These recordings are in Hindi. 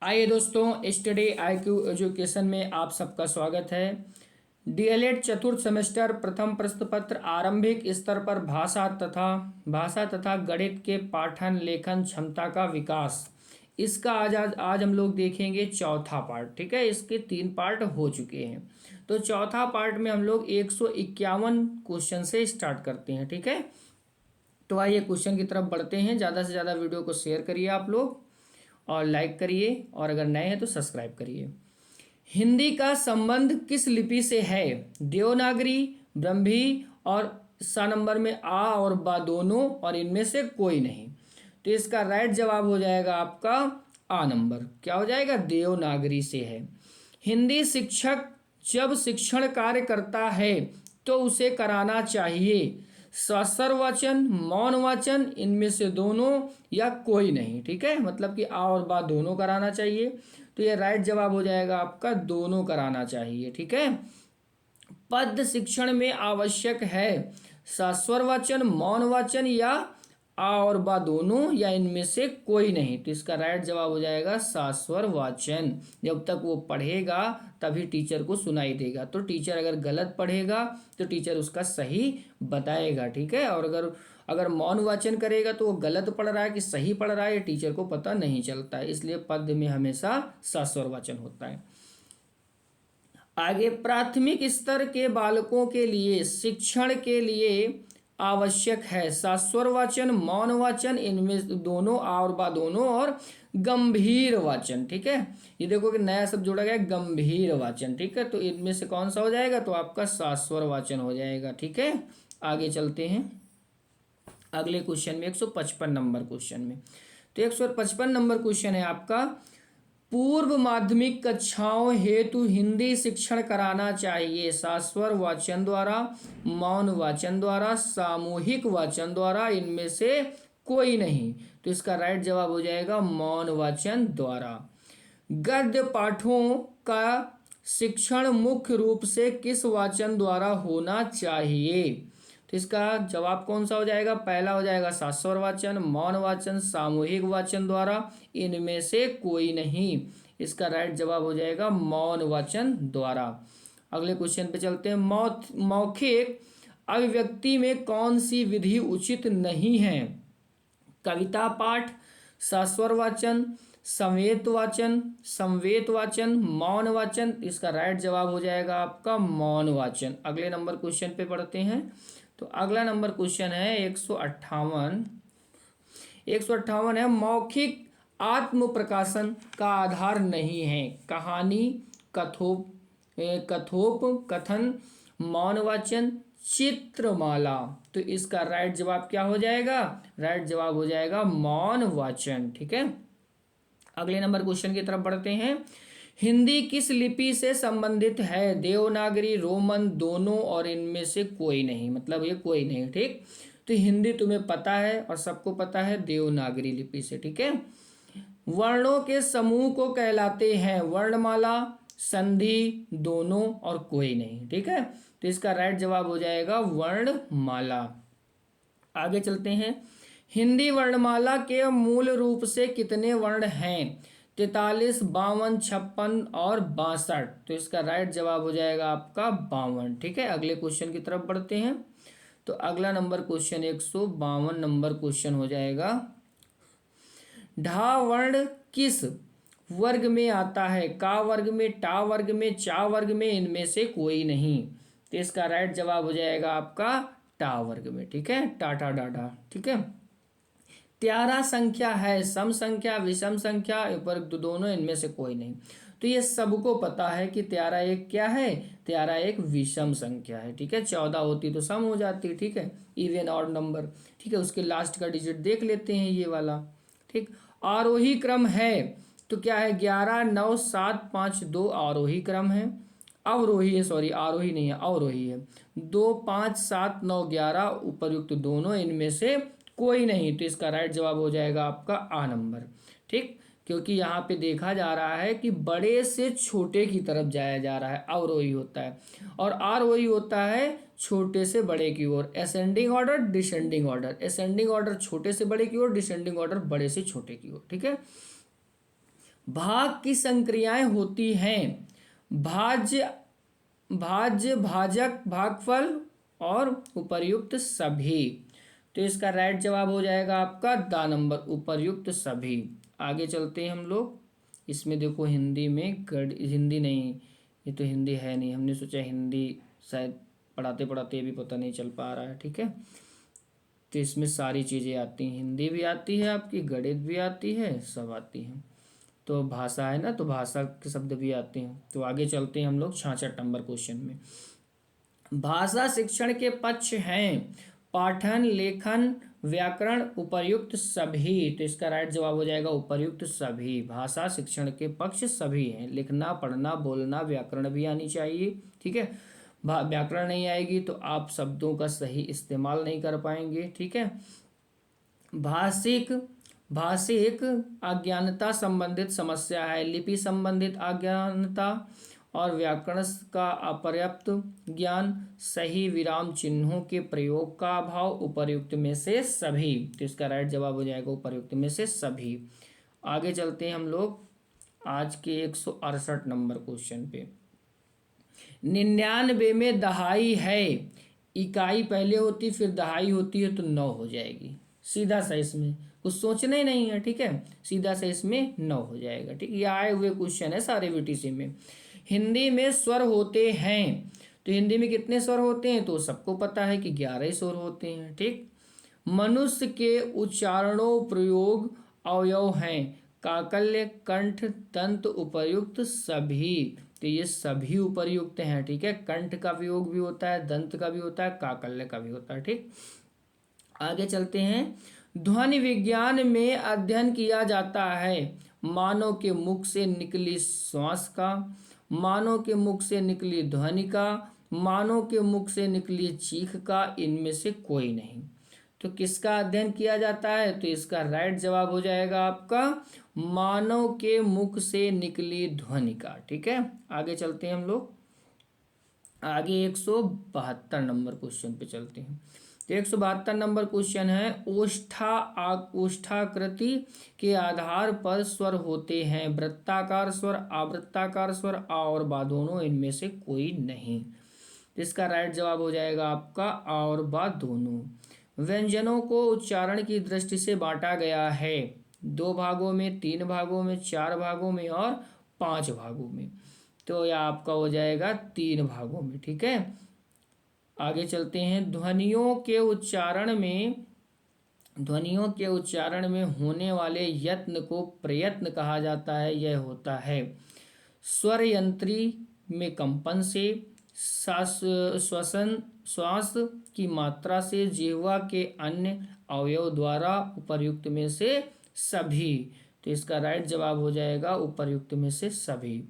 आइए दोस्तों, स्टडी IQ एजुकेशन में आप सबका स्वागत है। डीएलएड चतुर्थ सेमेस्टर प्रथम प्रश्न पत्र आरंभिक स्तर पर भाषा तथा गणित के पाठन लेखन क्षमता का विकास, इसका आज हम लोग देखेंगे चौथा पार्ट। ठीक है, इसके 3 पार्ट हो चुके हैं। तो चौथा पार्ट में हम लोग 151 क्वेश्चन से स्टार्ट करते हैं। ठीक है, तो आइए क्वेश्चन की तरफ बढ़ते हैं। ज़्यादा से ज़्यादा वीडियो को शेयर करिए आप लोग और लाइक करिए, और अगर नए हैं तो सब्सक्राइब करिए। हिंदी का संबंध किस लिपि से है? देवनागरी, ब्रह्मी और सा नंबर में आ और बा दोनों, और इनमें से कोई नहीं। तो इसका राइट जवाब हो जाएगा आपका आ नंबर। क्या हो जाएगा? देवनागरी से है। हिंदी शिक्षक जब शिक्षण कार्य करता है तो उसे कराना चाहिए सस्वर वाचन, मौन वाचन, इनमें से दोनों या कोई नहीं। ठीक है, मतलब कि आ और बा दोनों कराना चाहिए। तो ये राइट जवाब हो जाएगा आपका दोनों कराना चाहिए। ठीक है, पद शिक्षण में आवश्यक है सस्वर वाचन, मौन वाचन या आ और बा दोनों या इनमें से कोई नहीं। तो इसका राइट जवाब हो जाएगा सस्वर वाचन। जब तक वो पढ़ेगा तभी टीचर को सुनाई देगा। तो टीचर अगर गलत पढ़ेगा तो टीचर उसका सही बताएगा। ठीक है, और अगर अगर मौन वाचन करेगा तो वो गलत पढ़ रहा है कि सही पढ़ रहा है ये टीचर को पता नहीं चलता है। इसलिए पद में हमेशा सस्वर वाचन होता है। आगे, प्राथमिक स्तर के बालकों के लिए शिक्षण के लिए आवश्यक है सस्वर वाचन, मौन वाचन, इनमें दोनों आ और बा दोनों, और गंभीर वाचन। ठीक है, ये देखो कि नया शब्द जोड़ा गया गंभीर वाचन। ठीक है, तो इनमें से कौन सा हो जाएगा? तो आपका सस्वर वाचन हो जाएगा। ठीक है, आगे चलते हैं अगले क्वेश्चन में, 155 नंबर क्वेश्चन में। तो 155 नंबर क्वेश्चन है आपका, पूर्व माध्यमिक कक्षाओं हेतु हिंदी शिक्षण कराना चाहिए सस्वर वाचन द्वारा, मौन वाचन द्वारा, सामूहिक वाचन द्वारा, इनमें से कोई नहीं। तो इसका राइट जवाब हो जाएगा मौन वाचन द्वारा। गद्य पाठों का शिक्षण मुख्य रूप से किस वाचन द्वारा होना चाहिए? तो इसका जवाब कौन सा हो जाएगा? पहला हो जाएगा सस्वर वाचन, मौन वाचन, सामूहिक वाचन द्वारा, इनमें से कोई नहीं। इसका राइट जवाब हो जाएगा मौन वाचन द्वारा। अगले क्वेश्चन पे चलते हैं। मौखिक अभिव्यक्ति में कौन सी विधि उचित नहीं है? कविता पाठ, सस्वर वाचन, संवेत वाचन, मौन वाचन। इसका राइट जवाब हो जाएगा आपका मौन वाचन। अगले नंबर क्वेश्चन पे पढ़ते हैं। तो अगला नंबर क्वेश्चन है 158। 158 है, मौखिक आत्म प्रकाशन का आधार नहीं है कहानी, कथोप कथन, मौन वाचन, चित्रमाला। तो इसका राइट जवाब क्या हो जाएगा? राइट जवाब हो जाएगा मौन वाचन। ठीक है, अगले नंबर क्वेश्चन की तरफ बढ़ते हैं। हिंदी किस लिपि से संबंधित है? देवनागरी, रोमन, दोनों, और इनमें से कोई नहीं। मतलब ये कोई नहीं। ठीक, तो हिंदी तुम्हें पता है और सबको पता है देवनागरी लिपि से। ठीक है, वर्णों के समूह को कहलाते हैं वर्णमाला, संधि, दोनों, और कोई नहीं। ठीक है, तो इसका राइट जवाब हो जाएगा वर्णमाला। आगे चलते हैं। हिंदी वर्णमाला के मूल रूप से कितने वर्ण हैं? 43, 52, 56 और 62। तो इसका राइट जवाब हो जाएगा आपका 52। ठीक है, अगले क्वेश्चन की तरफ बढ़ते हैं। तो अगला नंबर क्वेश्चन 152 नंबर क्वेश्चन हो जाएगा, ढा वर्ण किस वर्ग में आता है? का वर्ग में, टा वर्ग में, चा वर्ग में, इनमें से कोई नहीं। तो इसका राइट जवाब हो जाएगा आपका टा वर्ग में। ठीक है, टाटा डाडा। ठीक है, त्यारा संख्या है सम संख्या, विषम संख्या, वर्ग दोनों, इनमें से कोई नहीं। तो ये सबको पता है कि त्यारा एक क्या है? त्यारा एक विषम संख्या है। ठीक है, 14 होती तो सम हो जाती। ठीक है, इवन ऑड नंबर। ठीक है, उसके लास्ट का डिजिट देख लेते हैं ये वाला। ठीक, आरोही क्रम है तो क्या है? 11, 9, 7, 5, 2 आरोही क्रम है। अवरोही है, सॉरी आरोही नहीं है, अवरोही है। 2, 5, 7, 9, 11 उपरयुक्त दोनों, इनमें से कोई नहीं। तो इसका राइट जवाब हो जाएगा आपका आ नंबर। ठीक, क्योंकि यहाँ पे देखा जा रहा है कि बड़े से छोटे की तरफ जाया जा रहा है, अवरोही होता है, और आरोही होता है छोटे से बड़े की ओर। Ascending order, descending order. Ascending order छोटे से बड़े की ओर, डिसेंडिंग ऑर्डर बड़े से छोटे की ओर। ठीक है, भाग की संक्रियाएं होती हैं भाज्य, भाज्य, भाजक, भागफल और उपर्युक्त सभी। तो इसका राइट जवाब हो जाएगा आपका द नंबर, उपर्युक्त सभी। आगे चलते हैं हम लोग। इसमें देखो हिंदी में हिंदी नहीं, ये तो हिंदी है नहीं, हमने सोचा हिंदी शायद पढ़ाते पढ़ाते भी पता नहीं चल पा रहा है, ठीक है। तो इसमें सारी चीज़ें आती हैं, हिंदी भी आती है आपकी, गणित भी आती है, सब आती हैं। तो भाषा है ना, तो भाषा के शब्द भी आते हैं। तो आगे चलते हैं हम लोग 66 नंबर क्वेश्चन में। भाषा शिक्षण के पक्ष हैं पाठन, लेखन, व्याकरण, उपर्युक्त सभी। तो इसका राइट जवाब हो जाएगा उपर्युक्त सभी। भाषा शिक्षण के पक्ष सभी हैं, लिखना, पढ़ना, बोलना, व्याकरण भी आनी चाहिए, ठीक है। व्याकरण नहीं आएगी तो आप शब्दों का सही इस्तेमाल नहीं कर पाएंगे, ठीक है। भाषिक, भाषिक अज्ञानता संबंधित समस्या है, लिपि संबंधित अज्ञानता और व्याकरण का अपर्याप्त ज्ञान, सही विराम चिन्हों के प्रयोग का अभाव, उपर्युक्त में से सभी। तो इसका राइट जवाब हो जाएगा उपर्युक्त में से सभी। आगे चलते हैं हम लोग आज के 168 नंबर क्वेश्चन पे। 99 में दहाई है, इकाई पहले होती फिर दहाई होती है तो 9 हो जाएगी, सीधा सा, इसमें कुछ सोचना ही नहीं है, ठीक है। सीधा सा इसमें 9 हो जाएगा, ठीक। ये आए हुए क्वेश्चन है सारे बीटीसी में। हिंदी में स्वर होते हैं, तो हिंदी में कितने स्वर होते हैं तो सबको पता है कि 11 स्वर होते हैं, ठीक। मनुष्य के उच्चारणों प्रयोग अवयव हैं काकल्य, कंठ, दंत, उपर्युक्त सभी। तो ये सभी उपर्युक्त हैं, ठीक है। कंठ का वियोग भी होता है, दंत का भी होता है, काकल्य का भी होता है, ठीक। आगे चलते हैं। ध्वनि विज्ञान में अध्ययन किया जाता है मानव के मुख से निकली श्वास का, मानव के मुख से निकली ध्वनि का, मानव के मुख से निकली चीख का, इनमें से कोई नहीं। तो किसका अध्ययन किया जाता है, तो इसका राइट जवाब हो जाएगा आपका मानव के मुख से निकली ध्वनि का, ठीक है। आगे चलते हैं हम लोग। आगे 172 नंबर क्वेश्चन पे चलते हैं। तो 172 नंबर क्वेश्चन है ओष्ठाकृति के आधार पर स्वर होते हैं वृत्ताकार स्वर, आवृत्ताकार स्वर, आ और बा दोनों, इनमें से कोई नहीं। इसका राइट जवाब हो जाएगा आपका आ और बा दोनों। व्यंजनों को उच्चारण की दृष्टि से बांटा गया है 2 भागों में, 3 भागों में, 4 भागों में और 5 भागों में। तो यह आपका हो जाएगा 3 भागों में, ठीक है। आगे चलते हैं। ध्वनियों के उच्चारण में होने वाले यत्न को प्रयत्न कहा जाता है। यह होता है स्वर यंत्री में कंपन से, श्वास की मात्रा से, जिह्वा के अन्य अवयव द्वारा, उपर्युक्त में से सभी। तो इसका राइट जवाब हो जाएगा उपर्युक्त में से सभी।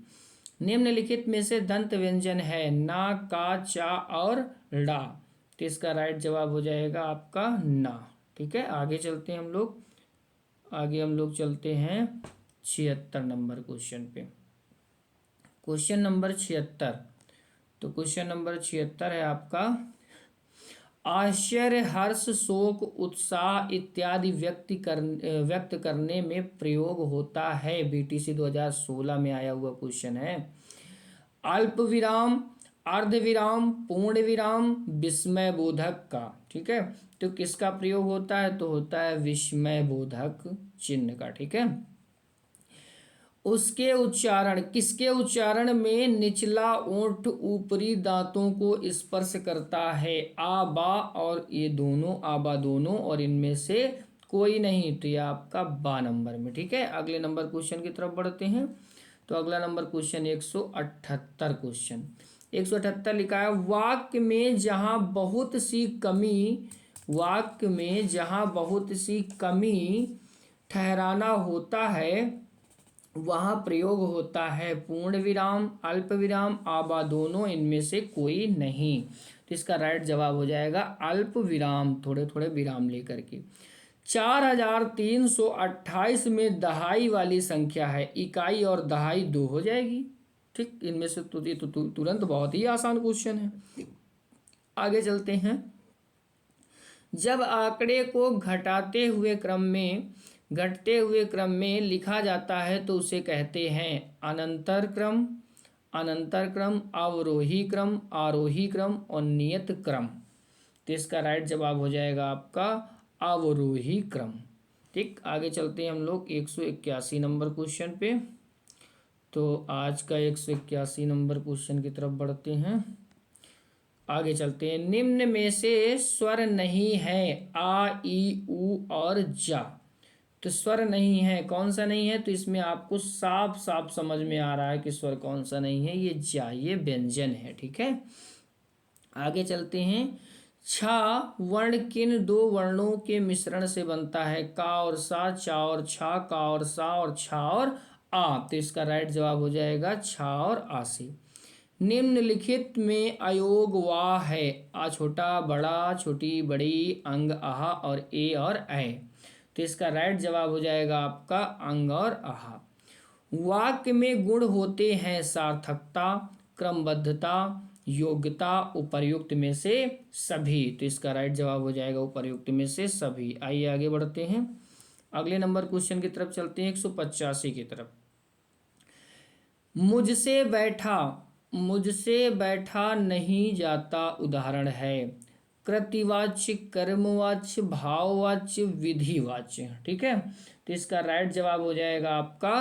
निम्नलिखित में से दंत व्यंजन है ना, का, चा और ड़ा। तो इसका राइट जवाब हो जाएगा आपका ना, ठीक है। आगे चलते हैं हम लोग चलते हैं 76 नंबर क्वेश्चन पे। Question number 76। तो क्वेश्चन नंबर 76 है आपका आश्चर्य, हर्ष, शोक, उत्साह इत्यादि व्यक्त करने में प्रयोग होता है। बीटीसी 2016 में आया हुआ क्वेश्चन है। अल्प विराम, अर्ध विराम, पूर्ण विराम, विस्मय बोधक का, ठीक है। तो किसका प्रयोग होता है, तो होता है विस्मय बोधक चिन्ह का, ठीक है। उसके उच्चारण, किसके उच्चारण में निचला ओंठ ऊपरी दांतों को स्पर्श करता है, आ, बा और ये दोनों, आ, बा दोनों, और इनमें से कोई नहीं। तो ये आपका बा नंबर में, ठीक है। अगले नंबर क्वेश्चन की तरफ बढ़ते हैं। तो अगला नंबर क्वेश्चन 178 क्वेश्चन 178 लिखा है वाक्य में जहां बहुत सी कमी ठहराना होता है वहां प्रयोग होता है पूर्ण विराम, अल्प विराम, आबा दोनों, इनमें से कोई नहीं। तो इसका राइट जवाब हो जाएगा अल्प विराम, थोड़े थोड़े विराम लेकर के। 4328 में दहाई वाली संख्या है, इकाई और दहाई 2 हो जाएगी, ठीक। इनमें से तो ये तो तुरंत बहुत ही आसान क्वेश्चन है। आगे चलते हैं। जब आंकड़े को घटाते हुए क्रम में घटते हुए क्रम में लिखा जाता है तो उसे कहते हैं अनंतर क्रम, अनंतर क्रम, अवरोही क्रम, आरोही क्रम और नियत क्रम। तो इसका राइट जवाब हो जाएगा आपका अवरोही क्रम। ठीक, आगे चलते हैं हम लोग 181 नंबर क्वेश्चन पे। तो आज का 181 नंबर क्वेश्चन की तरफ बढ़ते हैं। आगे चलते हैं। निम्न में से स्वर नहीं है आ, ई, उ और जा। तो स्वर नहीं है, कौन सा नहीं है? तो इसमें आपको साफ साफ समझ में आ रहा है कि स्वर कौन सा नहीं है, ये जा, ये व्यंजन है। ठीक है, आगे चलते हैं। छा वर्ण किन दो वर्णों के मिश्रण से बनता है? का और सा, चा और छा, का और सा और छा और आ। तो इसका राइट जवाब हो जाएगा छा और आ से। निम्नलिखित में अयोग वाह है? आ छोटा, बड़ा, छोटी, बड़ी, अंग, आहा और ए और ऐ। तो इसका राइट जवाब हो जाएगा आपका अंग और आहा। वाक्य में गुण होते हैं सार्थकता, क्रमबद्धता, योग्यता, उपर्युक्त में से सभी। तो इसका राइट जवाब हो जाएगा उपर्युक्त में से सभी। आइए आगे बढ़ते हैं, अगले नंबर क्वेश्चन की तरफ चलते हैं, 185 की तरफ। मुझसे बैठा, मुझसे बैठा नहीं जाता उदाहरण है? कृतिवाच्य, कर्मवाच्य, भाववाच्य, विधिवाच्य। ठीक है, तो इसका राइट जवाब हो जाएगा आपका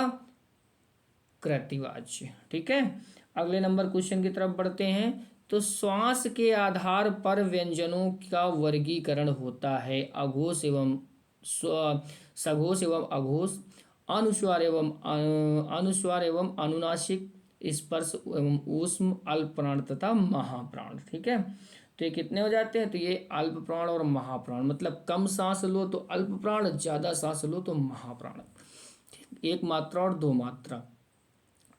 कृतिवाच्य। ठीक है, अगले नंबर क्वेश्चन की तरफ बढ़ते हैं। तो श्वास के आधार पर व्यंजनों का वर्गीकरण होता है? अघोष एवं सघोष एवं अघोष, अनुस्वार एवं अनुस्वार एवं अनुनासिक, स्पर्श एवं ऊष्म, अल्प प्राण तथा महाप्राण। ठीक है, तो ये कितने हो जाते हैं? तो ये अल्प प्राण और महाप्राण, मतलब कम सांस लो तो अल्प प्राण, ज्यादा सांस लो तो महाप्राण। एक मात्रा और दो मात्रा।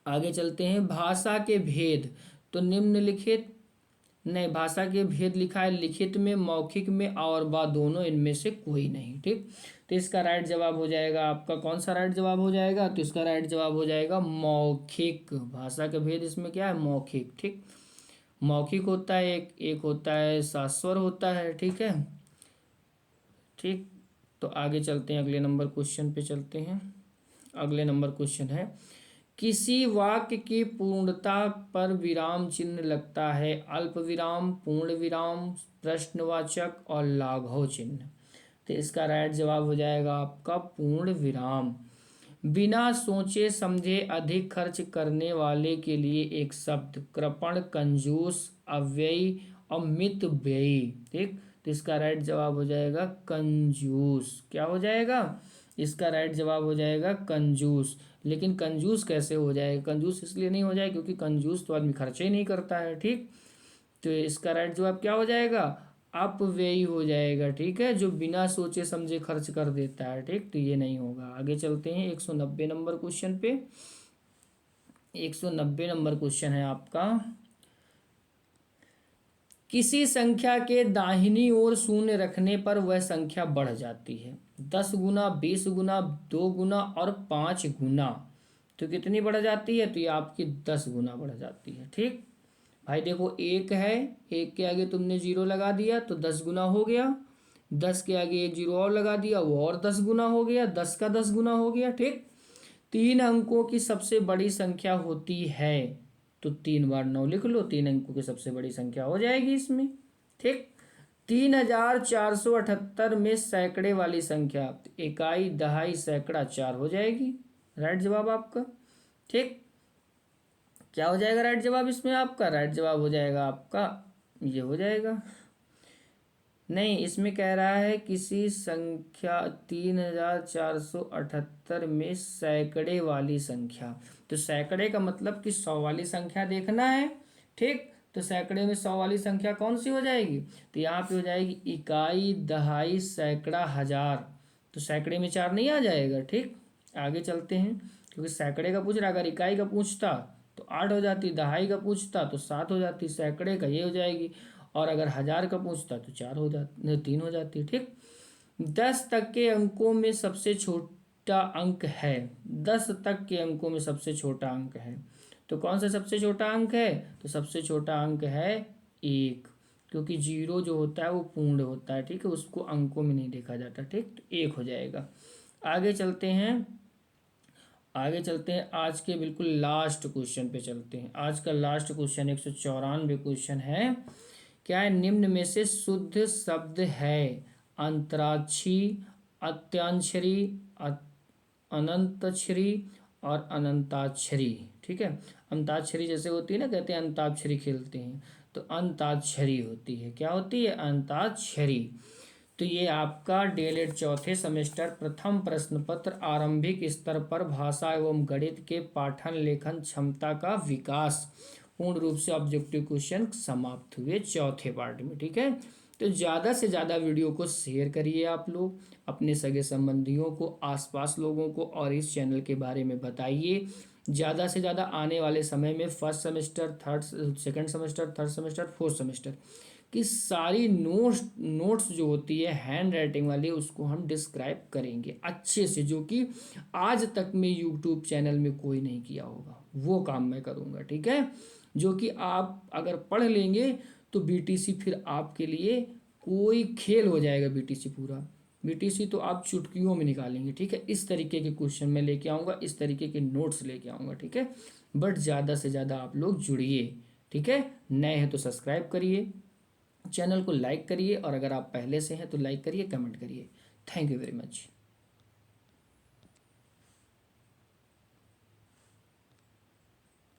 आगे चलते हैं। भाषा के भेद, तो निम्नलिखित, नहीं, भाषा के भेद लिखा है लिखित में, मौखिक में और व दोनों, इनमें से कोई नहीं। ठीक, तो इसका राइट जवाब हो जाएगा आपका, कौन सा राइट जवाब हो जाएगा? तो इसका राइट जवाब हो जाएगा मौखिक। भाषा के भेद इसमें क्या है? मौखिक। ठीक, मौखिक होता है एक, एक होता है शास्वर होता है। ठीक है, ठीक, तो आगे चलते हैं, अगले नंबर क्वेश्चन पे चलते हैं। अगले नंबर क्वेश्चन है, किसी वाक्य की पूर्णता पर विराम चिन्ह लगता है? अल्प विराम, पूर्ण विराम, प्रश्नवाचक और लाघव चिन्ह। तो इसका राइट जवाब हो जाएगा आपका पूर्ण विराम। बिना सोचे समझे अधिक खर्च करने वाले के लिए एक शब्द, कृपण, कंजूस, अव्ययी और मित व्ययी। ठीक, तो इसका राइट जवाब हो जाएगा कंजूस। क्या हो जाएगा? इसका राइट जवाब हो जाएगा कंजूस। लेकिन कंजूस कैसे हो जाएगा? कंजूस इसलिए नहीं हो जाएगा क्योंकि कंजूस तो आदमी खर्चे ही नहीं करता है। ठीक, तो इसका राइट जवाब क्या हो जाएगा? अपव्ययी हो जाएगा। ठीक है, जो बिना सोचे समझे खर्च कर देता है। ठीक, तो ये नहीं होगा। आगे चलते हैं 190 नंबर क्वेश्चन पे। 190 नंबर क्वेश्चन है आपका, किसी संख्या के दाहिनी ओर शून्य रखने पर वह संख्या बढ़ जाती है? 10 गुना, 20 गुना, 2 गुना और 5 गुना। तो कितनी बढ़ जाती है? तो ये आपकी 10 गुना बढ़ जाती है। ठीक भाई, देखो एक है, एक के आगे तुमने जीरो लगा दिया तो 10 गुना हो गया, 10 के आगे एक जीरो और लगा दिया वो और 10 गुना हो गया, 10 का 10 गुना हो गया। ठीक, 3 अंकों की सबसे बड़ी संख्या होती है, तो 3 बार 9 लिख लो, 3 अंकों की सबसे बड़ी संख्या हो जाएगी इसमें। ठीक, 3478 में सैकड़े वाली संख्या, इकाई, दहाई, सैकड़ा, 4 हो जाएगी। राइट जवाब आपका। ठीक, क्या हो जाएगा राइट जवाब इसमें आपका? राइट जवाब हो जाएगा आपका, ये हो जाएगा। नहीं, इसमें कह रहा है किसी संख्या 3478 में सैकड़े वाली संख्या, तो सैकड़े का मतलब कि 100 वाली संख्या देखना है। ठीक, तो सैकड़े में 100 वाली संख्या कौन सी हो जाएगी? तो यहाँ पे हो जाएगी इकाई, दहाई, सैकड़ा, हजार। तो सैकड़े में 4 नहीं आ जाएगा। ठीक, आगे चलते हैं, क्योंकि सैकड़े का पूछ रहा, अगर इकाई का पूछता तो 8 हो जाती, दहाई का पूछता तो 7 हो जाती, सैकड़े का ये हो जाएगी, और अगर हजार का पूछता तो 4 हो जाती, 3 हो जाती। ठीक, 10 तक के अंकों में सबसे छोटा अंक है, 10 तक के अंकों में सबसे छोटा अंक है, तो कौन सा सबसे छोटा अंक है? तो सबसे छोटा अंक है 1, क्योंकि जीरो जो होता है वो पूर्ण होता है। ठीक है, उसको अंकों में नहीं देखा जाता। ठीक, तो 1 हो जाएगा। आगे चलते हैं, आज के बिल्कुल लास्ट क्वेश्चन पे चलते हैं। आज का लास्ट क्वेश्चन 194 क्वेश्चन है। क्या है? निम्न में से शुद्ध शब्द है? अंतराक्षरी, अत्यांक्षरी, अनंतक्षरी और अनंताक्षरी। ठीक है, अंताक्षरी जैसे होती है ना, कहते हैं अंताक्षरी खेलते हैं, तो अंताक्षरी होती है। क्या होती है? अंताक्षरी। तो ये आपका डीएलएड चौथे सेमेस्टर प्रथम प्रश्न पत्र आरंभिक स्तर पर भाषा एवं गणित के पाठन लेखन क्षमता का विकास पूर्ण रूप से ऑब्जेक्टिव क्वेश्चन समाप्त हुए चौथे पार्ट में। ठीक है, तो ज़्यादा से ज़्यादा वीडियो को शेयर करिए आप लोग अपने सगे संबंधियों को, आसपास लोगों को, और इस चैनल के बारे में बताइए। ज़्यादा से ज़्यादा आने वाले समय में first semester, second semester, third semester, fourth semester की सारी नोट्स जो होती है हैंड राइटिंग वाली, उसको हम डिस्क्राइब करेंगे अच्छे से, जो कि आज तक में यूट्यूब चैनल में कोई नहीं किया होगा, वो काम मैं करूँगा। ठीक है, जो कि आप अगर पढ़ लेंगे तो बीटीसी फिर आपके लिए कोई खेल हो जाएगा। बीटीसी पूरा, बीटीसी तो आप चुटकियों में निकालेंगे। ठीक है, इस तरीके के क्वेश्चन मैं लेके आऊँगा, इस तरीके के नोट्स लेके आऊँगा। ठीक है, बट ज़्यादा से ज़्यादा आप लोग जुड़िए। ठीक है, नए हैं तो सब्सक्राइब करिए, चैनल को लाइक करिए, और अगर आप पहले से हैं तो लाइक करिए, कमेंट करिए। Thank you very much.